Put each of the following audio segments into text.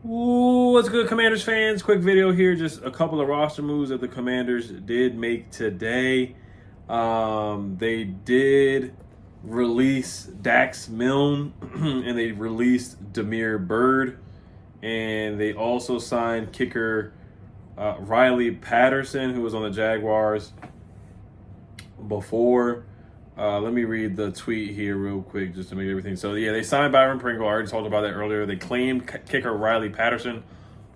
Ooh, what's good, Commanders fans? Quick video here. Just a couple of roster moves that the Commanders did make today. They did release Dax Milne and they released Damiere Byrd. And they also signed kicker Riley Patterson, who was on the Jaguars before. Let me read the tweet here real quick just to make everything. So, yeah, they signed Byron Pringle. I already talked about that earlier. They claimed kicker Riley Patterson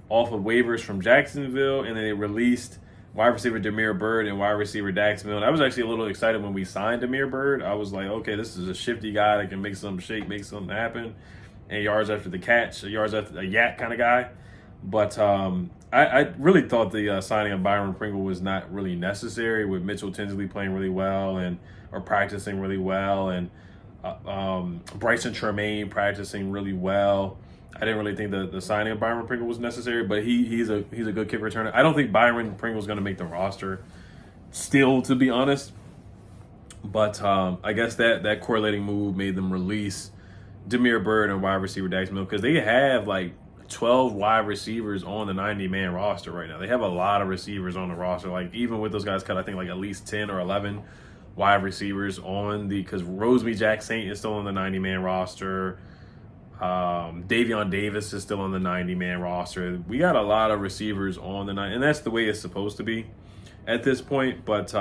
off of waivers from Jacksonville, and then they released wide receiver Damiere Byrd and wide receiver Dax Milne. I was actually a little excited when we signed Damiere Byrd. I was like, okay, this is a shifty guy that can make something shake, make something happen, and yards after the catch, yards after a yak kind of guy. But I really thought the signing of Byron Pringle was not really necessary, with Mitchell Tinsley playing really well or practicing really well, and Bryson Tremaine practicing really well. I didn't really think the signing of Byron Pringle was necessary, but he's a good kick returner. I don't think Byron Pringle is going to make the roster still, to be honest. But I guess that correlating move made them release Damiere Byrd and wide receiver Dax Milne, because they have like 12 wide receivers on the 90-man roster right now. They have a lot of receivers on the roster. Like, even with those guys cut, I think like at least 10 or 11 wide receivers on because Roseby Jack-Saint is still on the 90-man roster. Davion Davis is still on the 90-man roster. We got a lot of receivers on the 90, and that's the way it's supposed to be at this point. But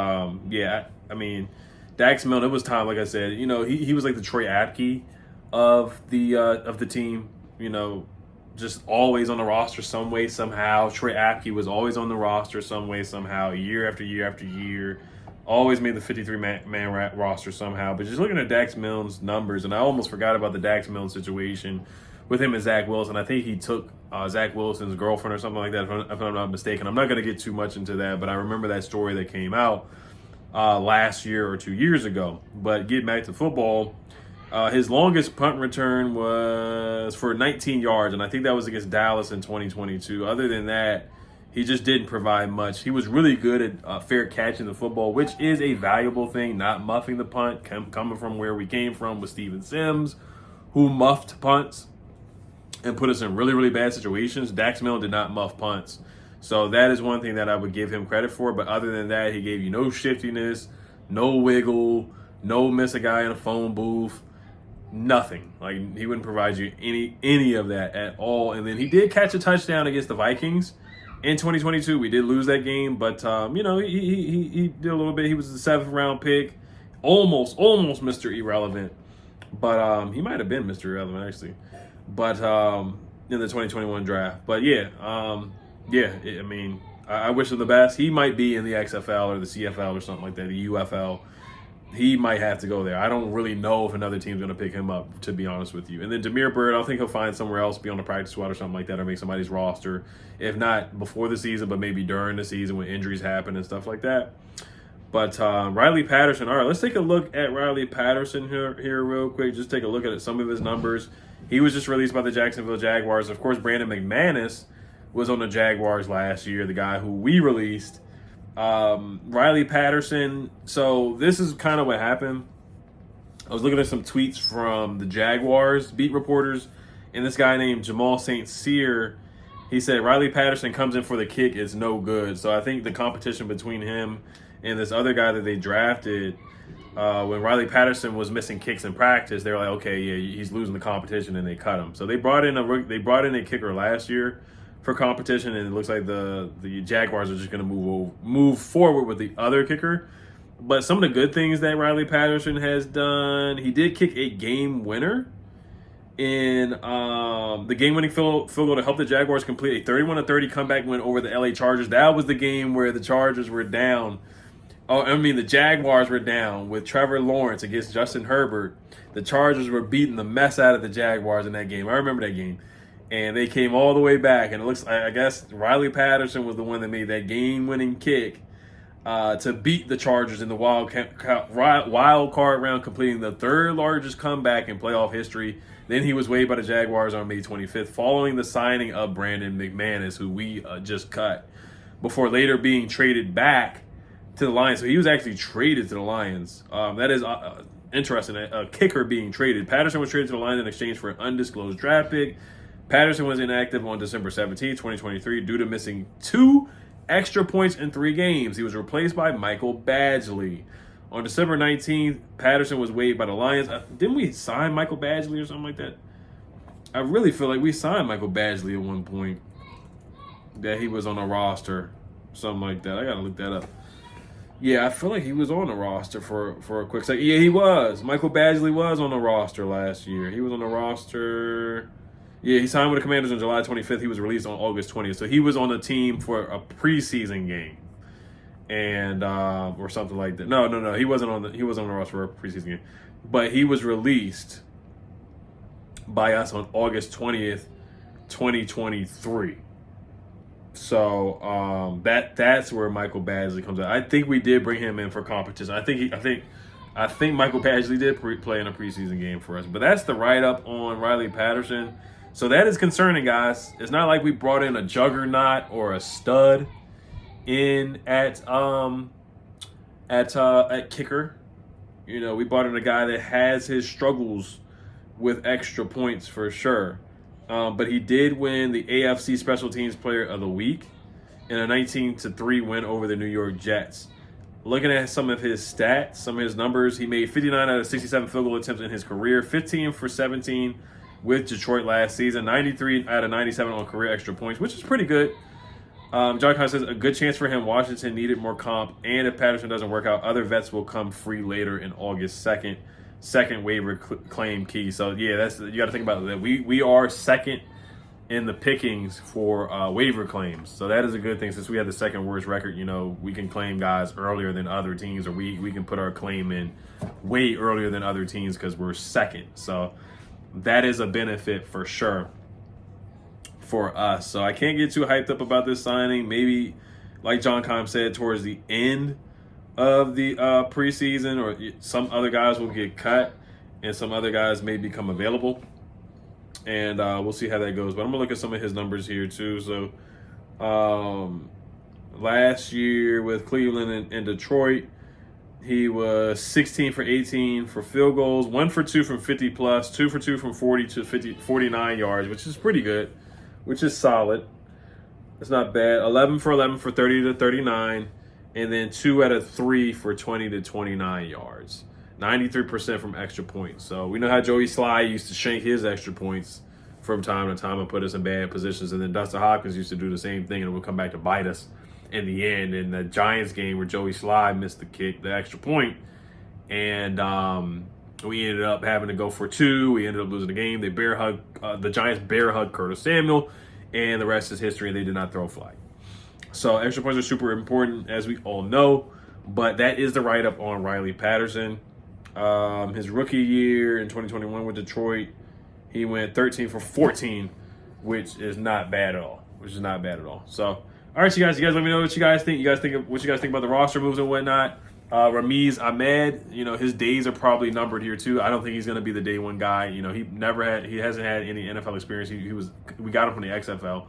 yeah, I mean, Dax Milne, it was time, like I said, he was like the Troy Apke of the team, just always on the roster some way, somehow. Troy Apke was always on the roster some way, somehow, year after year after year. Always made the 53-man roster somehow. But just looking at Dax Milne's numbers, and I almost forgot about the Dax Milne situation with him and Zach Wilson. I think he took Zach Wilson's girlfriend or something like that, if I'm not mistaken. I'm not going to get too much into that, but I remember that story that came out last year or 2 years ago. But getting back to football, his longest punt return was for 19 yards, and I think that was against Dallas in 2022. Other than that, he just didn't provide much. He was really good at fair catching the football, which is a valuable thing, not muffing the punt, coming from where we came from with Steven Sims, who muffed punts and put us in really, really bad situations. Dax Milne did not muff punts. So that is one thing that I would give him credit for. But other than that, he gave you no shiftiness, no wiggle, no miss a guy in a phone booth. Nothing. Like, he wouldn't provide you any of that at all. And then he did catch a touchdown against the Vikings in 2022. We did lose that game, but he did a little bit. He was the 7th round pick, almost Mr. Irrelevant, but he might have been Mr. Irrelevant actually. But in the 2021 draft. But yeah, I mean, I wish him the best. He might be in the XFL or the CFL or something like that, the UFL. He might have to go there. I don't really know if another team's going to pick him up, to be honest with you. And then Damiere Byrd, I think he'll find somewhere else, be on the practice squad or something like that, or make somebody's roster. If not before the season, but maybe during the season when injuries happen and stuff like that. But Riley Patterson, all right, let's take a look at Riley Patterson here real quick. Just take a look at some of his numbers. He was just released by the Jacksonville Jaguars. Of course, Brandon McManus was on the Jaguars last year, the guy who we released. Riley Patterson, so this is kind of what happened. I was looking at some tweets from the Jaguars beat reporters, and this guy named Jamal St. Cyr, he said Riley Patterson comes in for the kick is no good. So I think the competition between him and this other guy that they drafted, when Riley Patterson was missing kicks in practice, they were like, okay, yeah, he's losing the competition, and they cut him. So they brought in a kicker last year for competition, and it looks like the Jaguars are just going to move forward with the other kicker. But some of the good things that Riley Patterson has done, he did kick a game winner in the game-winning field goal to help the Jaguars complete a 31-30 comeback win over the LA Chargers. That was the game where the Chargers were down. The Jaguars were down with Trevor Lawrence against Justin Herbert. The Chargers were beating the mess out of the Jaguars in that game. I remember that game. And they came all the way back, and it looks like, I guess, Riley Patterson was the one that made that game-winning kick to beat the Chargers in the wild card round, completing the third largest comeback in playoff history. Then he was waived by the Jaguars on May 25th, following the signing of Brandon McManus, who we just cut, before later being traded back to the Lions. So he was actually traded to the Lions. That is interesting, a kicker being traded. Patterson was traded to the Lions in exchange for an undisclosed draft pick. Patterson was inactive on December 17, 2023, due to missing 2 extra points in 3 games. He was replaced by Michael Badgley. On December 19th, Patterson was waived by the Lions. Didn't we sign Michael Badgley or something like that? I really feel like we signed Michael Badgley at one point. That he was on a roster. Something like that. I got to look that up. Yeah, I feel like he was on the roster for a quick second. Yeah, he was. Michael Badgley was on the roster last year. He was on the roster. Yeah, he signed with the Commanders on July 25th. He was released on August 20th. So he was on the team for a preseason game, and or something like that. No. He wasn't on the roster for a preseason game, but he was released by us on August 20th, 2023. So that's where Michael Badgley comes out. I think we did bring him in for competition. I think Michael Badgley did play in a preseason game for us. But that's the write-up on Riley Patterson. So that is concerning, guys. It's not like we brought in a juggernaut or a stud in at kicker. You know, we brought in a guy that has his struggles with extra points for sure. But he did win the AFC Special Teams Player of the Week in a 19-3 win over the New York Jets. Looking at some of his stats, some of his numbers, he made 59 out of 67 field goal attempts in his career, 15 for 17 with Detroit last season, 93 out of 97 on career extra points, which is pretty good. John Conn says a good chance for him. Washington needed more comp, and if Patterson doesn't work out, other vets will come free later in August 2nd. Second waiver claim key. So yeah, that's you got to think about that. We are second in the pickings for waiver claims. So that is a good thing since we have the second worst record. You know, we can claim guys earlier than other teams, or we can put our claim in way earlier than other teams because we're second. So that is a benefit for sure for us. So I can't get too hyped up about this signing. Maybe, like John Keim said, towards the end of the preseason, or some other guys will get cut and some other guys may become available, and we'll see how that goes. But I'm gonna look at some of his numbers here too. So last year with Cleveland and Detroit, he was 16 for 18 for field goals, 1 for 2 from 50 plus, 2 for 2 from 40 to 49 yards, which is pretty good, which is solid. It's not bad. 11 for 11 for 30 to 39. And then 2 out of 3 for 20 to 29 yards. 93% from extra points. So we know how Joey Sly used to shank his extra points from time to time and put us in bad positions. And then Dustin Hopkins used to do the same thing, and it would come back to bite us in the end. In the Giants game where Joey Sly missed the extra point, and we ended up having to go for 2. We ended up losing the game. The Giants bear hugged Curtis Samuel, and the rest is history. They did not throw a flag. So extra points are super important, as we all know, but that is the write-up on Riley Patterson. His rookie year in 2021 with Detroit, he went 13 for 14, which is not bad at all. So, all right, you guys let me know what you guys think. What you guys think about the roster moves and whatnot. Ramiz Ahmed, you know, his days are probably numbered here too. I don't think he's going to be the day one guy. You know, he hasn't had any NFL experience. We got him from the XFL.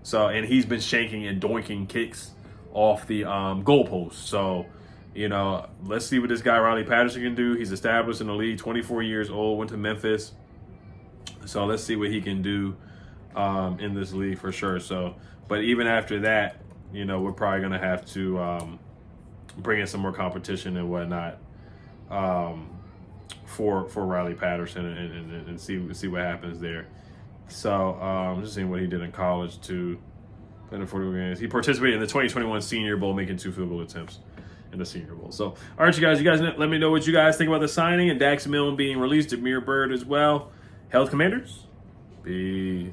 So, and he's been shanking and doinking kicks off the goalpost. So, you know, let's see what this guy Riley Patterson can do. He's established in the league, 24 years old, went to Memphis. So let's see what he can do in this league for sure. So, but even after that, you know, we're probably going to have to bring in some more competition and whatnot for Riley Patterson and see what happens there. So just seeing what he did in college too. He participated in the 2021 Senior Bowl, making 2 field goal attempts in the Senior Bowl. So, all right, you guys let me know what you guys think about the signing and Dax Milne being released, Damiere Byrd as well. Health Commanders, peace.